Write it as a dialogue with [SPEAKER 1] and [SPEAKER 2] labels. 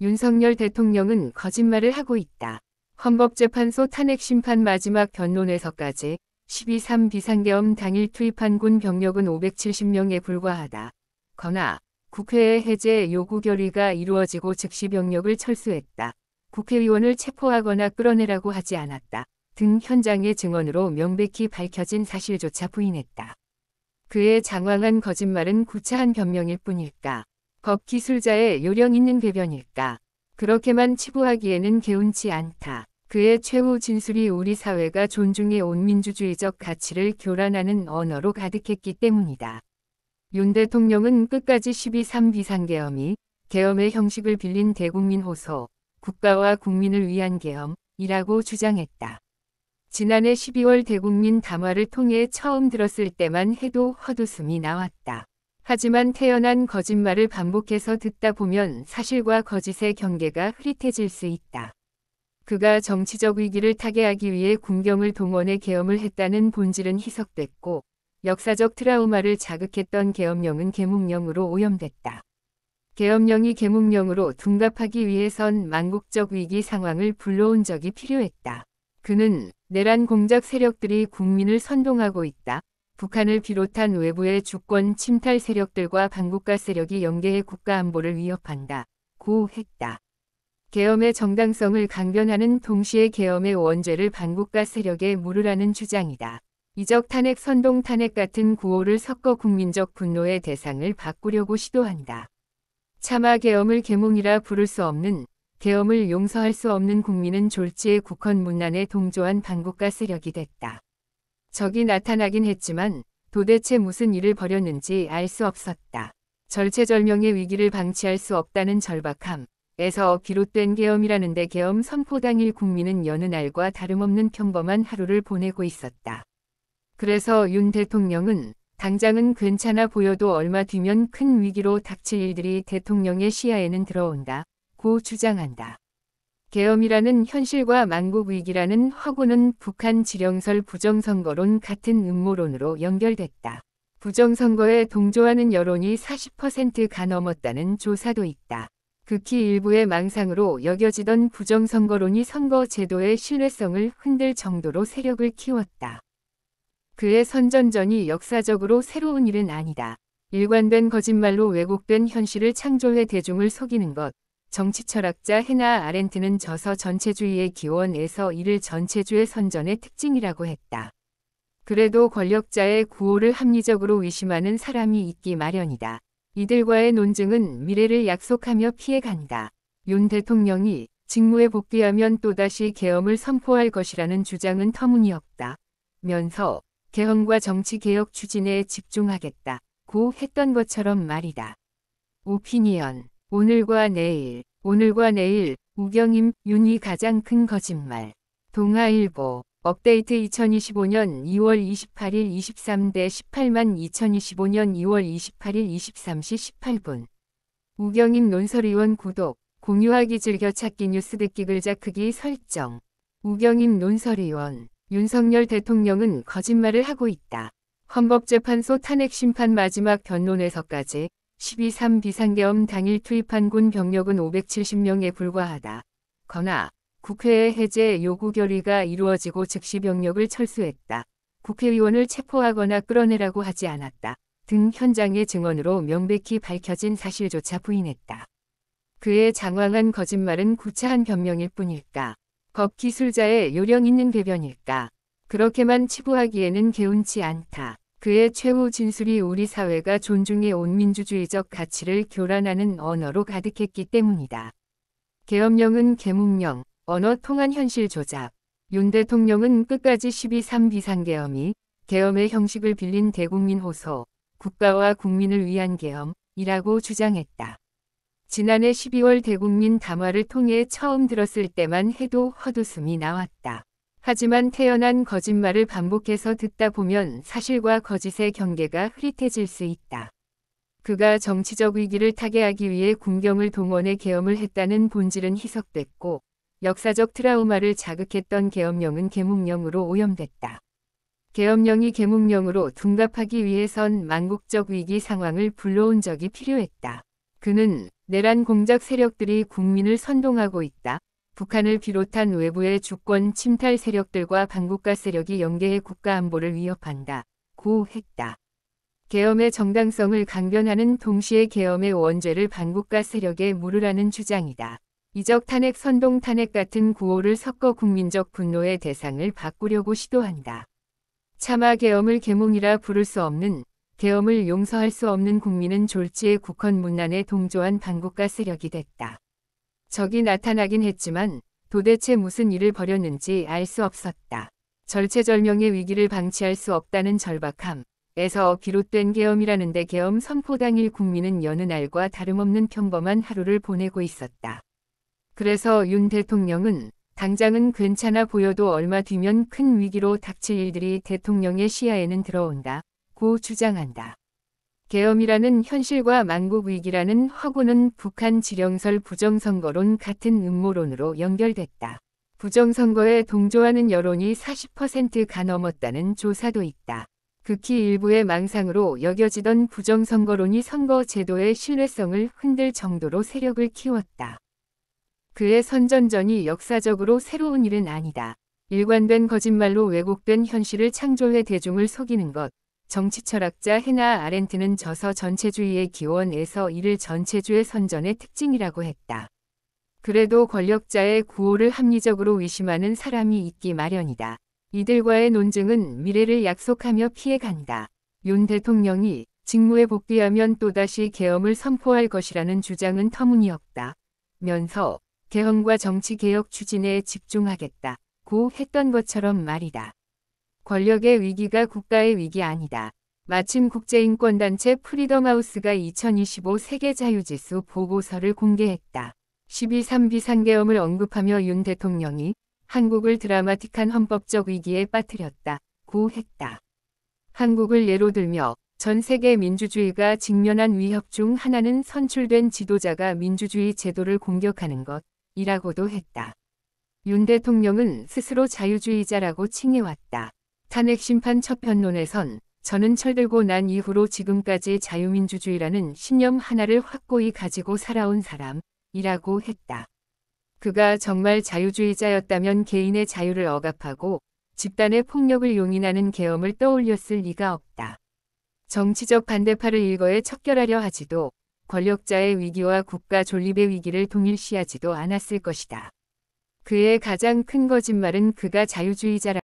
[SPEAKER 1] 윤석열 대통령은 거짓말을 하고 있다. 헌법재판소 탄핵심판 마지막 변론에서까지 12.3 비상계엄 당일 투입한 군 병력은 570명에 불과하다. 거나 국회의 해제 요구 결의가 이루어지고 즉시 병력을 철수했다. 국회의원을 체포하거나 끌어내라고 하지 않았다. 등 현장의 증언으로 명백히 밝혀진 사실조차 부인했다. 그의 장황한 거짓말은 구차한 변명일 뿐일까? 법기술자의 요령 있는 궤변일까? 그렇게만 치부하기에는 개운치 않다. 그의 최후 진술이 우리 사회가 존중해 온 민주주의적 가치를 교란하는 언어로 가득했기 때문이다. 윤 대통령은 끝까지 12.3 비상계엄이 계엄의 형식을 빌린 대국민 호소, 국가와 국민을 위한 계엄이라고 주장했다. 지난해 12월 대국민 담화를 통해 처음 들었을 때만 해도 헛웃음이 나왔다. 하지만 태연한 거짓말을 반복해서 듣다 보면 사실과 거짓의 경계가 흐릿해질 수 있다. 그가 정치적 위기를 타개하기 위해 군경을 동원해 계엄을 했다는 본질은 희석됐고 역사적 트라우마를 자극했던 계엄령은 계몽령으로 오염됐다. 계엄령이 계몽령으로 둔갑하기 위해선 망국적 위기 상황을 불러온 적이 필요했다. 그는 내란 공작 세력들이 국민을 선동하고 있다. 북한을 비롯한 외부의 주권 침탈 세력들과 반국가 세력이 연계해 국가 안보를 위협한다. 고 했다. 계엄의 정당성을 강변하는 동시에 계엄의 원죄를 반국가 세력에 물으라는 주장이다. 이적 탄핵 선동 탄핵 같은 구호를 섞어 국민적 분노의 대상을 바꾸려고 시도한다. 차마 계엄을 계몽이라 부를 수 없는, 계엄을 용서할 수 없는 국민은 졸지에 국헌 문란에 동조한 반국가 세력이 됐다. 적이 나타나긴 했지만 도대체 무슨 일을 벌였는지 알 수 없었다. 절체절명의 위기를 방치할 수 없다는 절박함에서 비롯된 계엄이라는데 계엄 선포 당일 국민은 여느 날과 다름없는 평범한 하루를 보내고 있었다. 그래서 윤 대통령은 당장은 괜찮아 보여도 얼마 뒤면 큰 위기로 닥칠 일들이 대통령의 시야에는 들어온다. 고 주장한다. 계엄이라는 현실과 망국 위기라는 허구는 북한 지령설 부정선거론 같은 음모론으로 연결됐다. 부정선거에 동조하는 여론이 40%가 넘었다는 조사도 있다. 극히 일부의 망상으로 여겨지던 부정선거론이 선거 제도의 신뢰성을 흔들 정도로 세력을 키웠다. 그의 선전전이 역사적으로 새로운 일은 아니다. 일관된 거짓말로 왜곡된 현실을 창조해 대중을 속이는 것. 정치철학자 해나 아렌트는 저서 전체주의의 기원에서 이를 전체주의 선전의 특징이라고 했다. 그래도 권력자의 구호를 합리적으로 의심하는 사람이 있기 마련이다. 이들과의 논증은 미래를 약속하며 피해간다. 윤 대통령이 직무에 복귀하면 또다시 계엄을 선포할 것이라는 주장은 터무니없다. 면서 개헌과 정치개혁 추진에 집중하겠다. 고 했던 것처럼 말이다. 오피니언 오늘과 내일, 우경임, 윤이 가장 큰 거짓말. 동아일보, 업데이트 2025년 2월 28일 23대 18만 2025년 2월 28일 23시 18분. 우경임 논설위원 구독, 공유하기 즐겨찾기 뉴스 듣기 글자 크기 설정. 우경임 논설위원, 윤석열 대통령은 거짓말을 하고 있다. 헌법재판소 탄핵심판 마지막 변론에서까지 12.3 비상계엄 당일 투입한 군 병력은 570명에 불과하다. 거나 국회의 해제 요구 결의가 이루어지고 즉시 병력을 철수했다. 국회의원을 체포하거나 끌어내라고 하지 않았다. 등 현장의 증언으로 명백히 밝혀진 사실조차 부인했다. 그의 장황한 거짓말은 구차한 변명일 뿐일까? 법기술자의 요령 있는 궤변일까? 그렇게만 치부하기에는 개운치 않다. 그의 최후 진술이 우리 사회가 존중해 온 민주주의적 가치를 교란하는 언어로 가득했기 때문이다. 계엄령은 계몽령, 언어 통한 현실 조작. 윤 대통령은 끝까지 12.3 비상계엄이 계엄의 형식을 빌린 대국민 호소, 국가와 국민을 위한 계엄이라고 주장했다. 지난해 12월 대국민 담화를 통해 처음 들었을 때만 해도 헛웃음이 나왔다. 하지만 태연한 거짓말을 반복해서 듣다 보면 사실과 거짓의 경계가 흐릿해질 수 있다. 그가 정치적 위기를 타개하기 위해 군경을 동원해 계엄을 했다는 본질은 희석됐고 역사적 트라우마를 자극했던 계엄령은 계몽령으로 오염됐다. 계엄령이 계몽령으로 둔갑하기 위해선 망국적 위기 상황을 불러온 적이 필요했다. 그는 내란 공작 세력들이 국민을 선동하고 있다. 북한을 비롯한 외부의 주권 침탈 세력들과 반국가 세력이 연계해 국가 안보를 위협한다. 고 했다. 계엄의 정당성을 강변하는 동시에 계엄의 원죄를 반국가 세력에 물으라는 주장이다. 이적 탄핵 선동 탄핵 같은 구호를 섞어 국민적 분노의 대상을 바꾸려고 시도한다. 차마 계엄을 계몽이라 부를 수 없는, 계엄을 용서할 수 없는 국민은 졸지에 국헌 문란에 동조한 반국가 세력이 됐다. 적이 나타나긴 했지만 도대체 무슨 일을 벌였는지 알 수 없었다. 절체절명의 위기를 방치할 수 없다는 절박함에서 비롯된 계엄이라는데 계엄 선포 당일 국민은 여느 날과 다름없는 평범한 하루를 보내고 있었다. 그래서 윤 대통령은 당장은 괜찮아 보여도 얼마 뒤면 큰 위기로 닥칠 일들이 대통령의 시야에는 들어온다. 고 주장한다. 계엄이라는 현실과 만국 위기라는 허구는 북한 지령설 부정선거론 같은 음모론으로 연결됐다. 부정선거에 동조하는 여론이 40%가 넘었다는 조사도 있다. 극히 일부의 망상으로 여겨지던 부정선거론이 선거 제도의 신뢰성을 흔들 정도로 세력을 키웠다. 그의 선전전이 역사적으로 새로운 일은 아니다. 일관된 거짓말로 왜곡된 현실을 창조해 대중을 속이는 것. 정치 철학자 해나 아렌트는 저서 전체주의의 기원에서 이를 전체주의 선전의 특징이라고 했다. 그래도 권력자의 구호를 합리적으로 의심하는 사람이 있기 마련이다. 이들과의 논증은 미래를 약속하며 피해간다. 윤 대통령이 직무에 복귀하면 또다시 계엄을 선포할 것이라는 주장은 터무니없다. 면서 개헌과 정치개혁 추진에 집중하겠다. 고 했던 것처럼 말이다. 권력의 위기가 국가의 위기 아니다. 마침 국제인권단체 프리덤하우스가 2025 세계자유지수 보고서를 공개했다. 12.3 비상계엄을 언급하며 윤 대통령이 한국을 드라마틱한 헌법적 위기에 빠뜨렸다. 고 했다. 한국을 예로 들며 전 세계 민주주의가 직면한 위협 중 하나는 선출된 지도자가 민주주의 제도를 공격하는 것이라고도 했다. 윤 대통령은 스스로 자유주의자라고 칭해왔다. 탄핵심판 첫 변론에선 저는 철들고 난 이후로 지금까지 자유민주주의라는 신념 하나를 확고히 가지고 살아온 사람이라고 했다. 그가 정말 자유주의자였다면 개인의 자유를 억압하고 집단의 폭력을 용인하는 계엄을 떠올렸을 리가 없다. 정치적 반대파를 일거에 척결하려 하지도 권력자의 위기와 국가 존립의 위기를 동일시하지도 않았을 것이다. 그의 가장 큰 거짓말은 그가 자유주의자라